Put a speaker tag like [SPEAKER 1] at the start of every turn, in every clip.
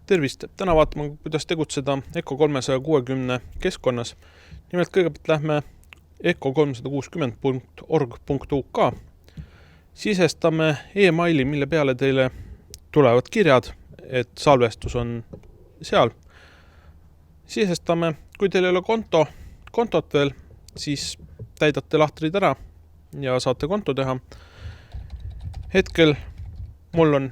[SPEAKER 1] Tervist! Täna vaatame, kuidas tegutseda ECO 360 keskkonnas. Nimelt kõigepealt lähme eco360.org.uk. Sisestame e-maili, mille peale teile tulevad kirjad, et salvestus on seal. Sisestame, kui teil ei ole kontot veel, siis täidate lahtrid ära ja saate konto teha. Hetkel mul on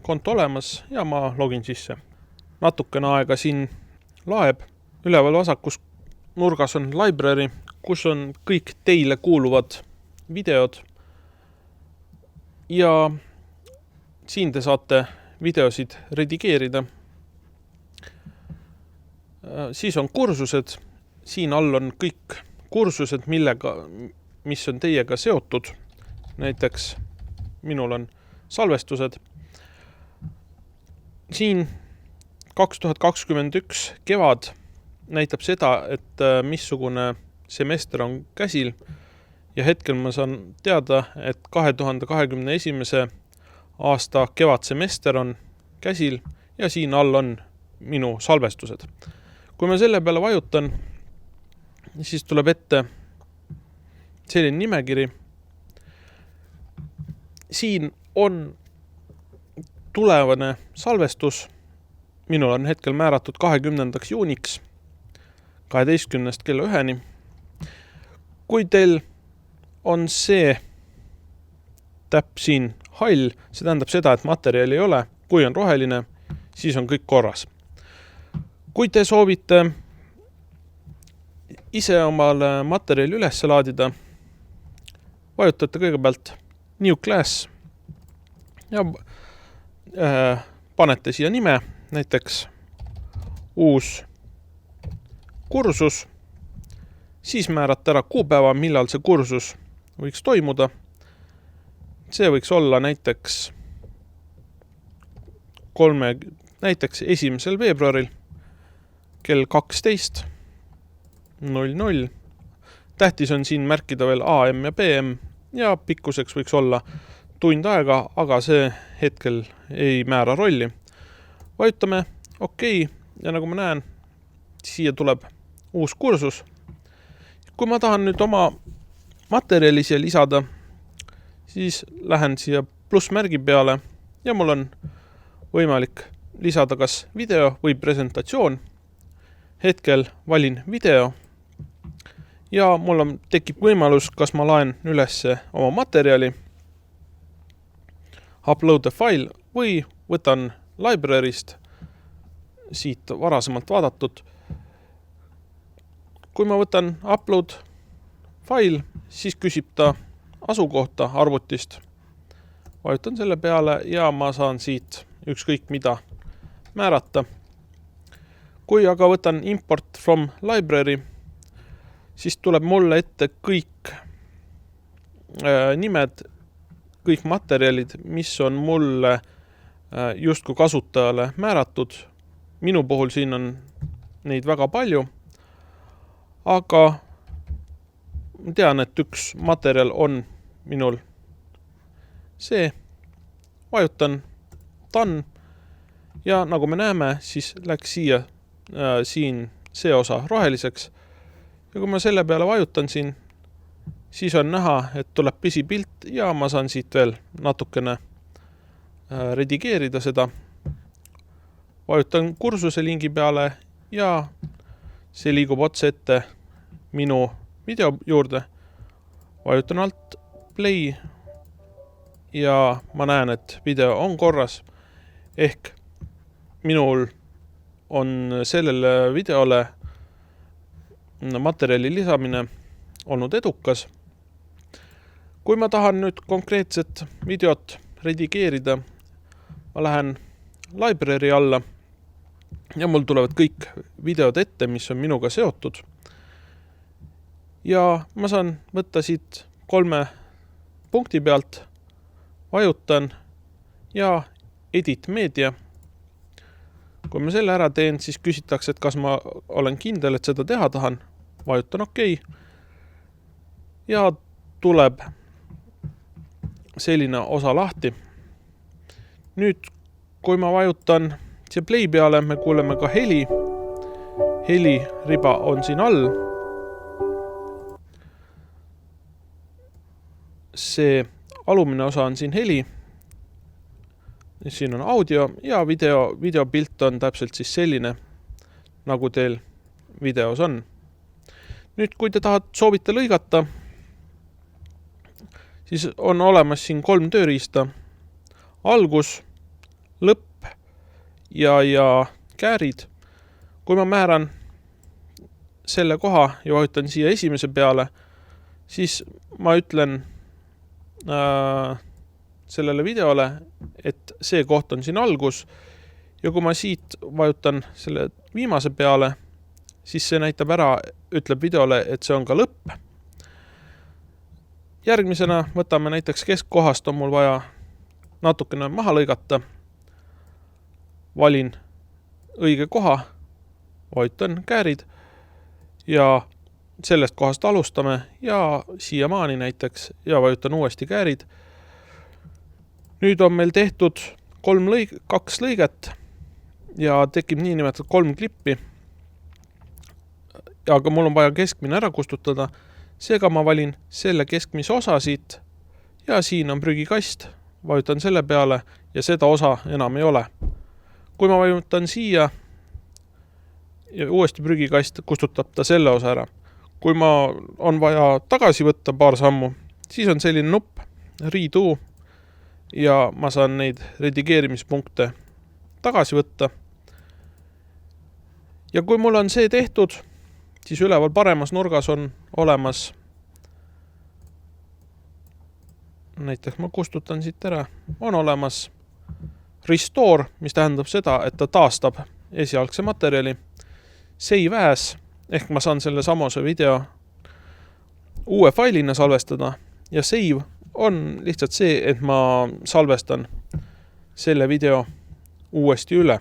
[SPEAKER 1] konto olemas ja ma login sisse. Natukene aega siin laeb. Üleval vasakus nurgas on library, kus on kõik teile kuuluvad videod. Ja siin te saate videosid redigeerida. Siis on kursused. Siin all on kõik kursused, mis on teiega seotud. Näiteks minul on salvestused. Siin 2021 kevad näitab seda, et missugune semester on käsil ja hetkel ma saan teada, et 2021. aasta kevadsemester on käsil ja siin all on minu salvestused. Kui ma selle peale vajutan, siis tuleb ette selline nimekiri. Siin on tulevane salvestus. Minul on hetkel määratud 20. juuniks 12. kella 1. Kui teil on see täpp siin hall, see tähendab seda, et materjali ei ole. Kui on roheline, siis on kõik korras. Kui te soovite ise omale materjali üles laadida, vajutate kõigepealt New Class ja panete siia nime, näiteks uus kursus, siis määrate ära kuupäeva, millal see kursus võiks toimuda. See võiks olla näiteks 1. veebruaril kell 12:00. Tähtis on siin märkida veel AM ja PM ja pikkuseks võiks olla tund aega, aga see hetkel ei määra rolli. Vajutame OK ja nagu ma näen, siia tuleb uus kursus. Kui ma tahan nüüd oma materjali siia lisada, siis lähen siia plussmärgi peale ja mul on võimalik lisada kas video või presentatsioon. Hetkel valin video ja mul tekib võimalus, kas ma laen üles oma materjali, upload the file või võtan library'st siit varasemalt vaadatud. Kui ma võtan upload file, siis küsib ta asukohta arvutist. Vajutan selle peale ja ma saan siit ükskõik mida määrata. Kui aga võtan import from library, siis tuleb mulle ette kõik nimed, kõik materjalid, mis on mulle justkui kasutajale määratud. Minu puhul siin on neid väga palju, aga tean, et üks materjal on minul see. Vajutan done ja nagu me näeme, siis läks siin see osa roheliseks. Ja kui ma selle peale vajutan siin, siis on näha, et tuleb pisipilt ja ma saan siit veel natukene redigeerida seda. Vajutan kursuse lingi peale ja see liigub otse ette minu video juurde. Vajutan alt play ja ma näen, et video on korras. Ehk minul on sellele videole materjali lisamine olnud edukas. Kui ma tahan nüüd konkreetset videot redigeerida, ma lähen library alla ja mul tulevad kõik videod ette, mis on minuga seotud. Ja ma saan võtta siit 3 punkti pealt, vajutan ja edit media. Kui ma selle ära teen, siis küsitakse, et kas ma olen kindel, et seda teha tahan. Vajutan OK. Ja tuleb selline osa lahti. Nüüd, kui ma vajutan siia play peale me kuuleme ka heli. Heliriba on siin all. See alumine osa on siin heli. Siin on audio ja videopilt on täpselt siis selline, nagu teil videos on. Nüüd, kui te soovite lõigata, siis on olemas siin 3 tööriista. Algus, lõpp ja käärid. Kui ma määran selle koha ja vajutan siia esimese peale, siis ma ütlen sellele videole, et see koht on siin algus ja kui ma siit vajutan selle viimase peale, siis see näitab ära, ütleb videole, et see on ka lõpp. Järgmisena võtame näiteks keskkohast on mul vaja natukene maha lõigata. Valin õige koha, vajutan käärid ja sellest kohast alustame ja siiamaani näiteks ja vajutan uuesti käärid. Nüüd on meil tehtud 2 lõiget ja tekib nii nimetatud 3 klippi. Aga mul on vaja keskmine ära kustutada. Seega ma valin selle keskmise osa siit ja siin on prügikast. Vajutan selle peale ja seda osa enam ei ole. Kui ma vajutan siia ja uuesti prügikast, kustutab ta selle osa ära. Kui ma on vaja tagasi võtta paar sammu, siis on selline nupp, redo, ja ma saan neid redigeerimispunkte tagasi võtta. Ja kui mul on see tehtud, siis üleval paremas nurgas on olemas, näiteks ma kustutan siit ära, on olemas restore, mis tähendab seda, et ta taastab esialgse materjali. Save as, ehk ma saan selle samuse video uue failina salvestada ja save on lihtsalt see, et ma salvestan selle video uuesti üle.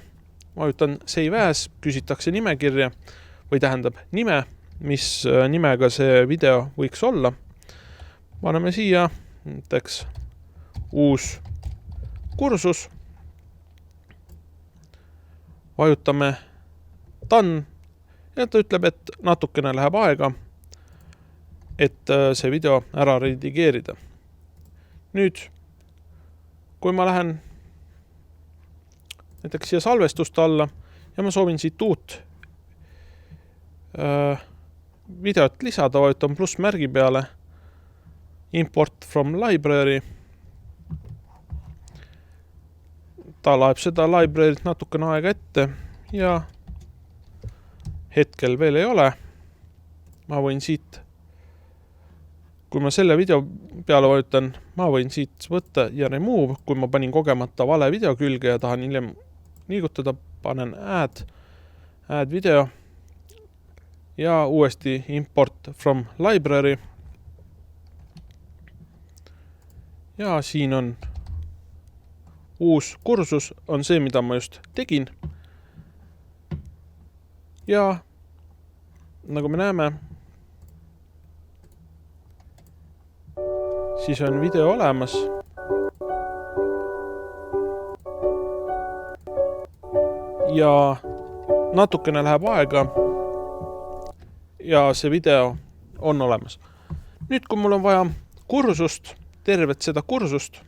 [SPEAKER 1] Vajutan save as, küsitakse nimekirja või tähendab nime, mis nimega see video võiks olla. Paneme siia näiteks uus kursus. Vajutame done ja ta ütleb, et natukene läheb aega, et see video ära redigeerida. Nüüd, kui ma lähen näiteks siia salvestuste alla ja ma soovin siit uut videot lisada, vajutan plussmärgi peale, import from library. Ta laeb seda library't natukene aega ette ja hetkel veel ei ole. Ma võin siit, kui ma selle video peale vajutan, ma võin siit võtta ja remove, kui ma panin kogemata vale video külge ja tahan hiljem liigutada, panen add video ja uuesti import from library. Ja siin on uus kursus, on see, mida ma just tegin. Ja nagu me näeme, siis on video olemas. Ja natukene läheb aega ja see video on olemas. Nüüd, kui mul on vaja kursust, tervet seda kursust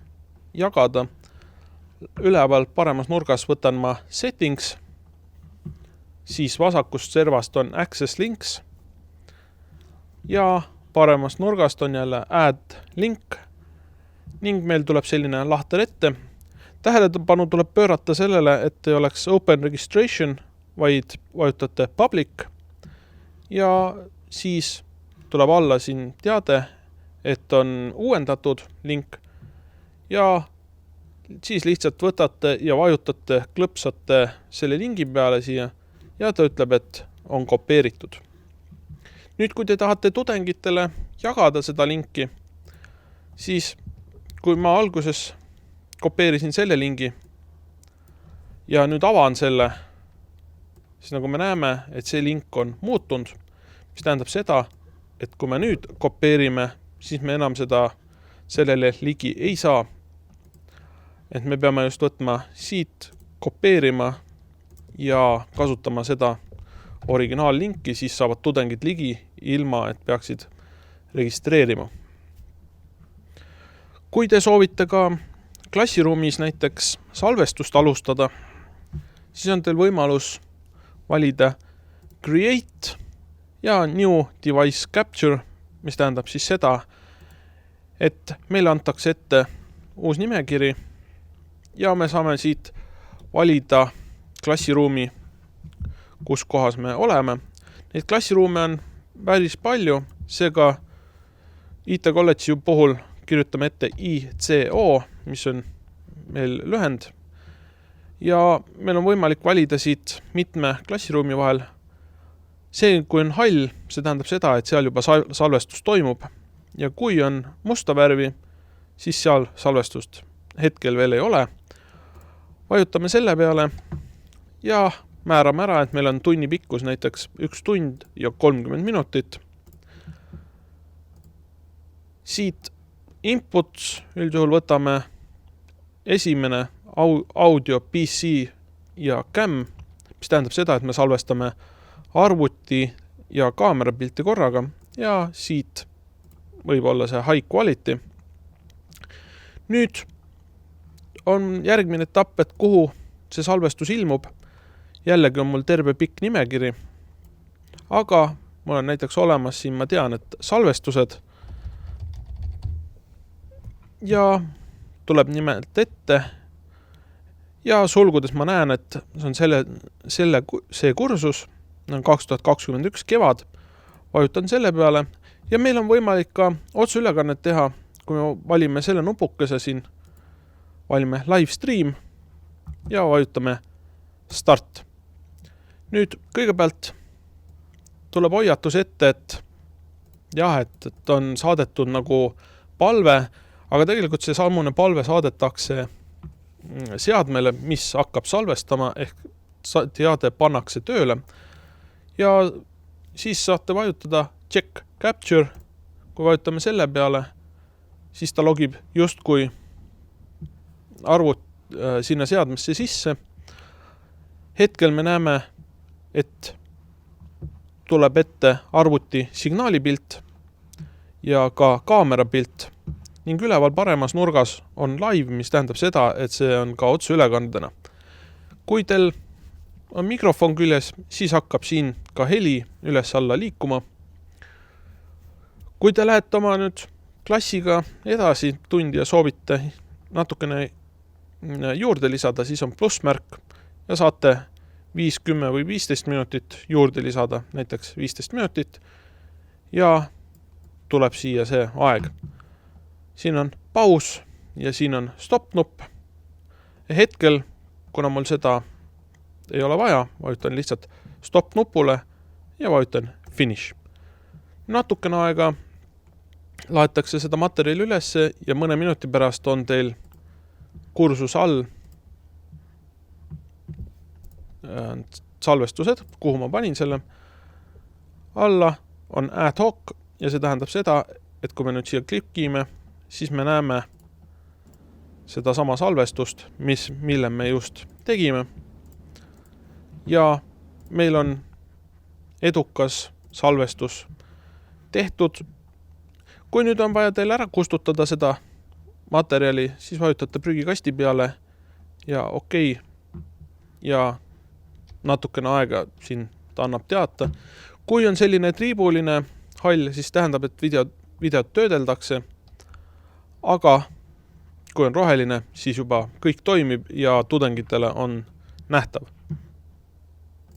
[SPEAKER 1] jagada, üleval paremas nurgas võtan ma settings, siis vasakust servast on access links ja paremas nurgast on jälle add link ning meil tuleb selline lahter ette. Tähelepanu tuleb pöörata sellele, et ei oleks open registration, vaid vajutate public ja siis tuleb alla siin teade, et on uuendatud link ja siis lihtsalt võtate ja vajutate, klõpsate selle lingi peale siia ja ta ütleb, et on kopeeritud. Nüüd, kui te tahate tudengitele jagada seda linki, siis kui ma alguses kopeerisin selle lingi ja nüüd avan selle, siis nagu me näeme, et see link on muutunud, mis tähendab seda, et kui me nüüd kopeerime, siis me enam seda sellele ligi ei saa. Et me peame just võtma siit, kopeerima ja kasutama seda originaallinki, siis saavad tudengid ligi, ilma et peaksid registreerima. Kui te soovite ka klassiruumis näiteks salvestust alustada, siis on teil võimalus valida Create ja New Device Capture, mis tähendab siis seda, et meile antakse ette uus nimekiri ja me saame siit valida klassiruumi, kus kohas me oleme. Neid klassiruume on päris palju, seega IT kolledži puhul kirjutame ette ICO, mis on meil lühend. Ja meil on võimalik valida siit mitme klassiruumi vahel. See, kui on hall, see tähendab seda, et seal juba salvestus toimub. Ja kui on musta värvi, siis seal salvestust hetkel veel ei ole. Vajutame selle peale ja määrame ära, et meil on tunni pikkus näiteks 1 tund ja 30 minutit. Siit inputs üldjuhul võtame esimene audio, PC ja cam, mis tähendab seda, et me salvestame arvuti ja kaamera pilti korraga ja siit võib olla see high quality. Nüüd on järgmine etapp, et kuhu see salvestus ilmub. Jällegi on mul terve pikk nimekiri, aga mul on näiteks olemas siin, ma tean, et salvestused ja tuleb nimelt ette ja sulgudes ma näen, et see on see kursus, on 2021 kevad, vajutan selle peale ja meil on võimalik ka otseülekannet teha, kui me valime selle nupukese siin, valime live stream ja vajutame start. Nüüd kõigepealt tuleb hoiatus ette, et jah, et on saadetud nagu palve, aga tegelikult see samune palve saadetakse seadmele, mis hakkab salvestama, ehk teade pannakse tööle. Ja siis saate vajutada check capture. Kui vajutame selle peale, siis ta logib justkui arvut sinna seadmesse sisse. Hetkel me näeme, et tuleb ette arvuti signaalipilt ja ka kaamerapilt ning üleval paremas nurgas on live, mis tähendab seda, et see on ka otseülekandena. Kui teil on mikrofon küljes, siis hakkab siin ka heli üles-alla liikuma. Kui te lähete oma nüüd klassiga edasi tundi ja soovite natukene juurde lisada, siis on plussmärk ja saate 5, 10 või 15 minutit juurde lisada, näiteks 15 minutit ja tuleb siia see aeg. Siin on paus ja siin on stop-nupp. Hetkel, kuna mul seda ei ole vaja, vajutan lihtsalt stop-nupule ja vajutan finish. Natukene aega laetakse seda materjali üles ja mõne minuti pärast on teil kursus all salvestused, kuhu ma panin selle. Alla on ad hoc ja see tähendab seda, et kui me nüüd siia klikime, siis me näeme seda sama salvestust, mille me just tegime. Ja meil on edukas salvestus tehtud. Kui nüüd on vaja teil ära kustutada seda materjali, siis vajutate prügikasti peale ja okei. Ja natukene aega siin ta annab teata. Kui on selline triibuline hall, siis tähendab, et videot töödeldakse. Aga kui on roheline, siis juba kõik toimib ja tudengitele on nähtav.